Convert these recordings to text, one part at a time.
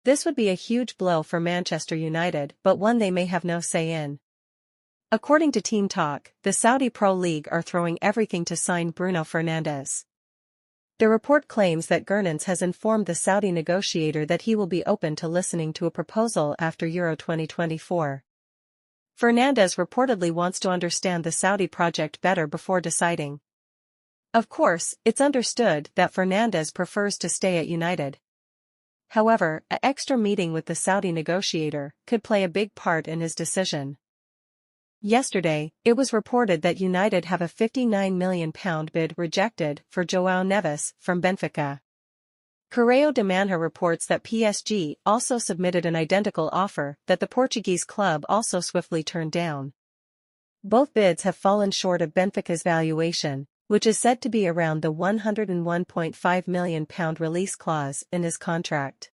This would be a huge blow for Manchester United, but one they may have no say in. According to Team Talk, the Saudi Pro League are throwing everything to sign Bruno Fernandes. The report claims that Gernans has informed the Saudi negotiator that he will be open to listening to a proposal after Euro 2024. Fernandes reportedly wants to understand the Saudi project better before deciding. Of course, it's understood that Fernandes prefers to stay at United. However, an extra meeting with the Saudi negotiator could play a big part in his decision. Yesterday, it was reported that United have a £59 million bid rejected for João Neves from Benfica. Correio de Manha reports that PSG also submitted an identical offer that the Portuguese club also swiftly turned down. Both bids have fallen short of Benfica's valuation, which is said to be around the £101.5 million release clause in his contract.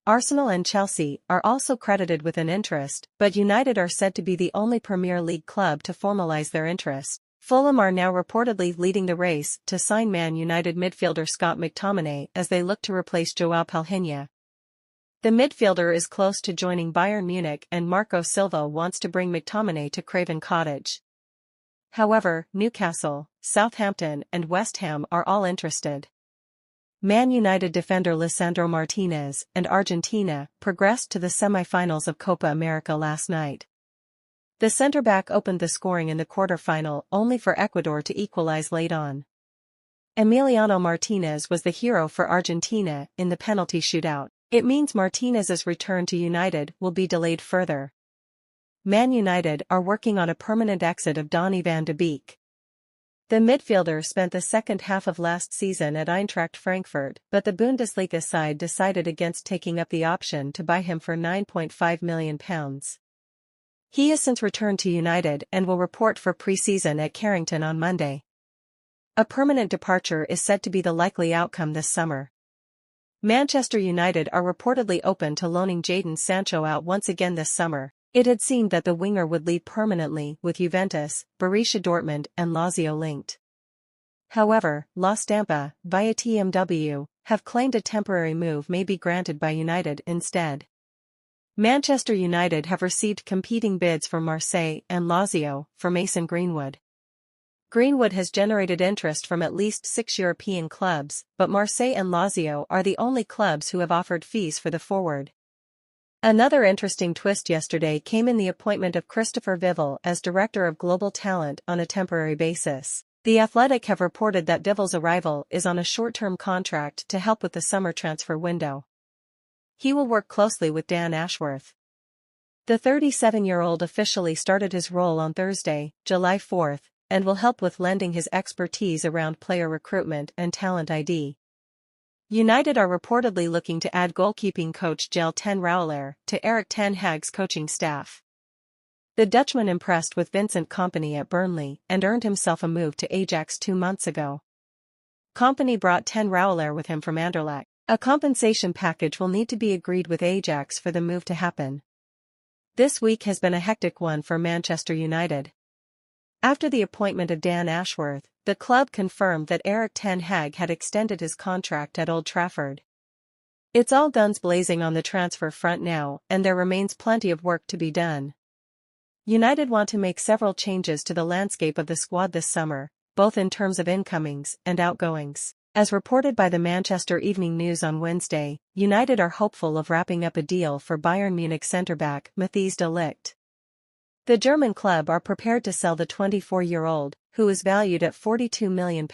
Arsenal and Chelsea are also credited with an interest, but United are said to be the only Premier League club to formalise their interest. Fulham are now reportedly leading the race to sign Man United midfielder Scott McTominay as they look to replace João Palhinha. The midfielder is close to joining Bayern Munich and Marco Silva wants to bring McTominay to Craven Cottage. However, Newcastle, Southampton and West Ham are all interested. Man United defender Lisandro Martinez and Argentina progressed to the semi-finals of Copa America last night. The centre-back opened the scoring in the quarter-final only for Ecuador to equalize late on. Emiliano Martinez was the hero for Argentina in the penalty shootout. It means Martinez's return to United will be delayed further. Man United are working on a permanent exit of Donny van de Beek. The midfielder spent the second half of last season at Eintracht Frankfurt, but the Bundesliga side decided against taking up the option to buy him for £9.5 million. He has since returned to United and will report for pre-season at Carrington on Monday. A permanent departure is said to be the likely outcome this summer. Manchester United are reportedly open to loaning Jadon Sancho out once again this summer. It had seemed that the winger would leave permanently with Juventus, Borussia Dortmund and Lazio linked. However, La Stampa, via TMW, have claimed a temporary move may be granted by United instead. Manchester United have received competing bids from Marseille and Lazio for Mason Greenwood. Greenwood has generated interest from at least 6 European clubs, but Marseille and Lazio are the only clubs who have offered fees for the forward. Another interesting twist yesterday came in the appointment of Christopher Vival as Director of Global Talent on a temporary basis. The Athletic have reported that Vival's arrival is on a short-term contract to help with the summer transfer window. He will work closely with Dan Ashworth. The 37-year-old officially started his role on Thursday, July 4, and will help with lending his expertise around player recruitment and talent ID. United are reportedly looking to add goalkeeping coach Jelle ten Rouwelaar to Erik ten Hag's coaching staff. The Dutchman impressed with Vincent Kompany at Burnley and earned himself a move to Ajax 2 months ago. Kompany brought ten Rouwelaar with him from Anderlecht. A compensation package will need to be agreed with Ajax for the move to happen. This week has been a hectic one for Manchester United. After the appointment of Dan Ashworth, the club confirmed that Erik ten Hag had extended his contract at Old Trafford. It's all guns blazing on the transfer front now, and there remains plenty of work to be done. United want to make several changes to the landscape of the squad this summer, both in terms of incomings and outgoings. As reported by the Manchester Evening News on Wednesday, United are hopeful of wrapping up a deal for Bayern Munich centre-back Matthijs de Ligt. The German club are prepared to sell the 24-year-old, who is valued at £42 million.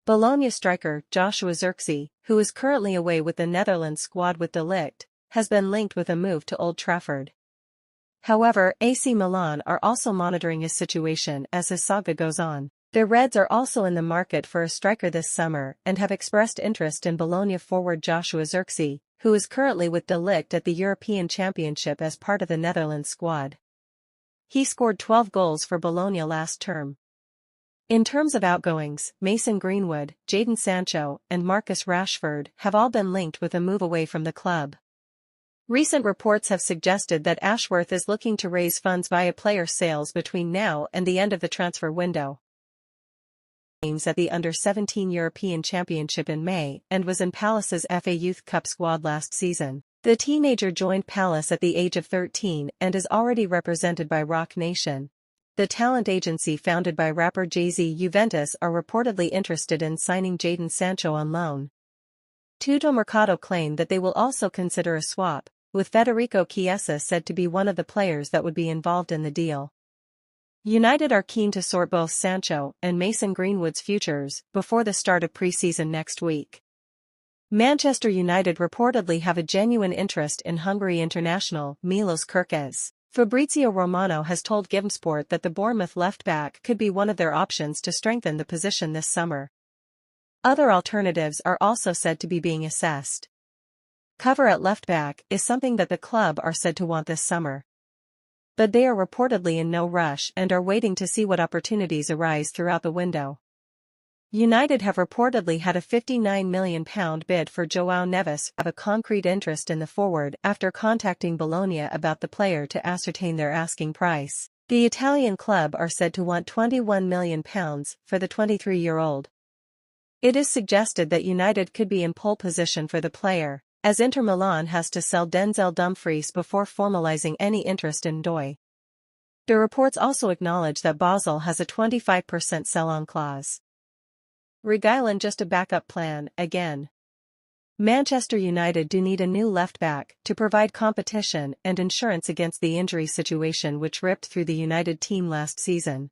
Bologna striker Joshua Zirkzee, who is currently away with the Netherlands squad with de Ligt, has been linked with a move to Old Trafford. However, AC Milan are also monitoring his situation as his saga goes on. The Reds are also in the market for a striker this summer and have expressed interest in Bologna forward Joshua Zirkzee, who is currently with de Ligt at the European Championship as part of the Netherlands squad. He scored 12 goals for Bologna last term. In terms of outgoings, Mason Greenwood, Jadon Sancho, and Marcus Rashford have all been linked with a move away from the club. Recent reports have suggested that Ashworth is looking to raise funds via player sales between now and the end of the transfer window. games at the Under-17 European Championship in May and was in Palace's FA Youth Cup squad last season. The teenager joined Palace at the age of 13 and is already represented by Rock Nation, the talent agency founded by rapper Jay-Z. Juventus are reportedly interested in signing Jadon Sancho on loan. Tutto Mercato claimed that they will also consider a swap, with Federico Chiesa said to be one of the players that would be involved in the deal. United are keen to sort both Sancho and Mason Greenwood's futures before the start of pre-season next week. Manchester United reportedly have a genuine interest in Hungary international Milos Kerkez. Fabrizio Romano has told GiveSport that the Bournemouth left-back could be one of their options to strengthen the position this summer. Other alternatives are also said to be being assessed. Cover at left-back is something that the club are said to want this summer. But they are reportedly in no rush and are waiting to see what opportunities arise throughout the window. United have reportedly had a £59 million bid for João Neves, have a concrete interest in the forward after contacting Bologna about the player to ascertain their asking price. The Italian club are said to want £21 million for the 23-year-old. It is suggested that United could be in pole position for the player, as Inter Milan has to sell Denzel Dumfries before formalizing any interest in Doi. The reports also acknowledge that Basel has a 25% sell-on clause. Reguilon just a backup plan, again. Manchester United do need a new left-back to provide competition and insurance against the injury situation which ripped through the United team last season.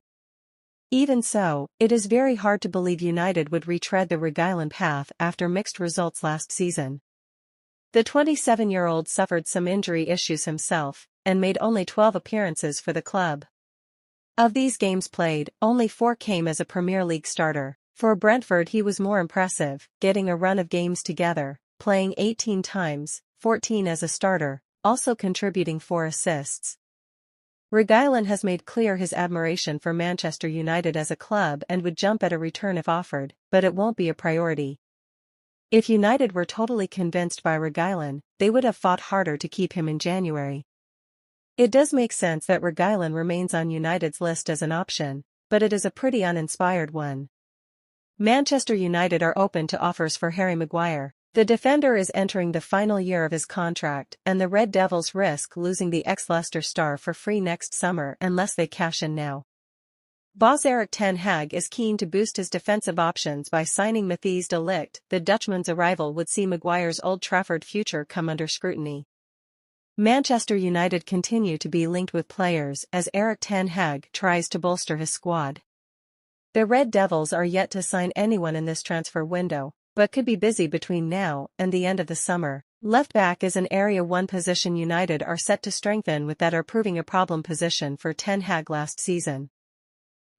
Even so, it is very hard to believe United would retread the Reguilon path after mixed results last season. The 27-year-old suffered some injury issues himself, and made only 12 appearances for the club. Of these games played, only 4 came as a Premier League starter. For Brentford he was more impressive, getting a run of games together, playing 18 times, 14 as a starter, also contributing 4 assists. Reguilon has made clear his admiration for Manchester United as a club and would jump at a return if offered, but it won't be a priority. If United were totally convinced by Reguilon, they would have fought harder to keep him in January. It does make sense that Reguilon remains on United's list as an option, but it is a pretty uninspired one. Manchester United are open to offers for Harry Maguire. The defender is entering the final year of his contract and the Red Devils risk losing the ex-Leicester star for free next summer unless they cash in now. Boss Erik ten Hag is keen to boost his defensive options by signing Matthijs de Ligt. The Dutchman's arrival would see Maguire's Old Trafford future come under scrutiny. Manchester United continue to be linked with players as Erik ten Hag tries to bolster his squad. The Red Devils are yet to sign anyone in this transfer window, but could be busy between now and the end of the summer. Left-back is an Area 1 position United are set to strengthen with that are proving a problem position for Ten Hag last season.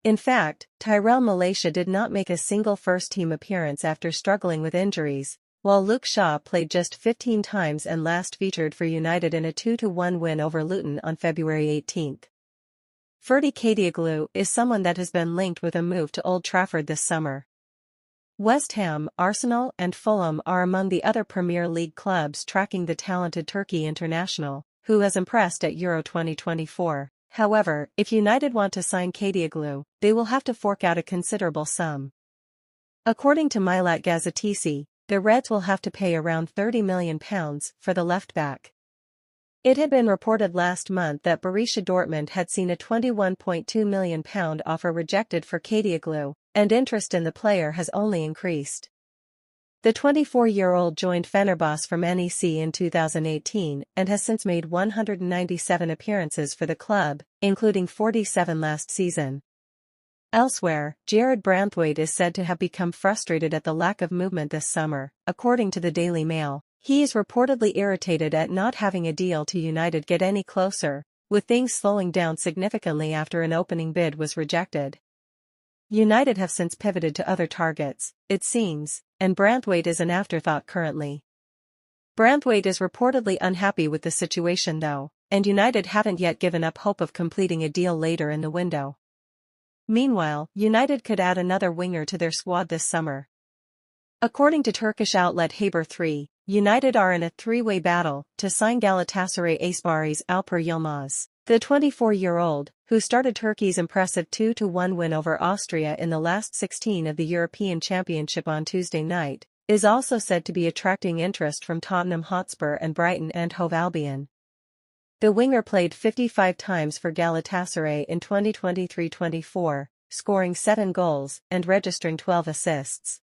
In fact, Tyrell Malacia did not make a single first-team appearance after struggling with injuries, while Luke Shaw played just 15 times and last featured for United in a 2-1 win over Luton on February 18. Ferdi Kadioglu is someone that has been linked with a move to Old Trafford this summer. West Ham, Arsenal and Fulham are among the other Premier League clubs tracking the talented Turkey international, who has impressed at Euro 2024. However, if United want to sign Kadioglu, they will have to fork out a considerable sum. According to Milat Gazetisi, the Reds will have to pay around £30 million for the left-back. It had been reported last month that Borussia Dortmund had seen a £21.2 million offer rejected for Kadioglu, and interest in the player has only increased. The 24-year-old joined Fenerbahce from NEC in 2018 and has since made 197 appearances for the club, including 47 last season. Elsewhere, Jared Branthwaite is said to have become frustrated at the lack of movement this summer, according to the Daily Mail. He is reportedly irritated at not having a deal to United get any closer, with things slowing down significantly after an opening bid was rejected. United have since pivoted to other targets, it seems, and Branthwaite is an afterthought currently. Branthwaite is reportedly unhappy with the situation though, and United haven't yet given up hope of completing a deal later in the window. Meanwhile, United could add another winger to their squad this summer. According to Turkish outlet Haber 3, United are in a three-way battle to sign Galatasaray ace Barış Alper Yılmaz. The 24-year-old, who started Turkey's impressive 2-1 win over Austria in the last 16 of the European Championship on Tuesday night, is also said to be attracting interest from Tottenham Hotspur and Brighton and Hove Albion. The winger played 55 times for Galatasaray in 2023-24, scoring 7 goals and registering 12 assists.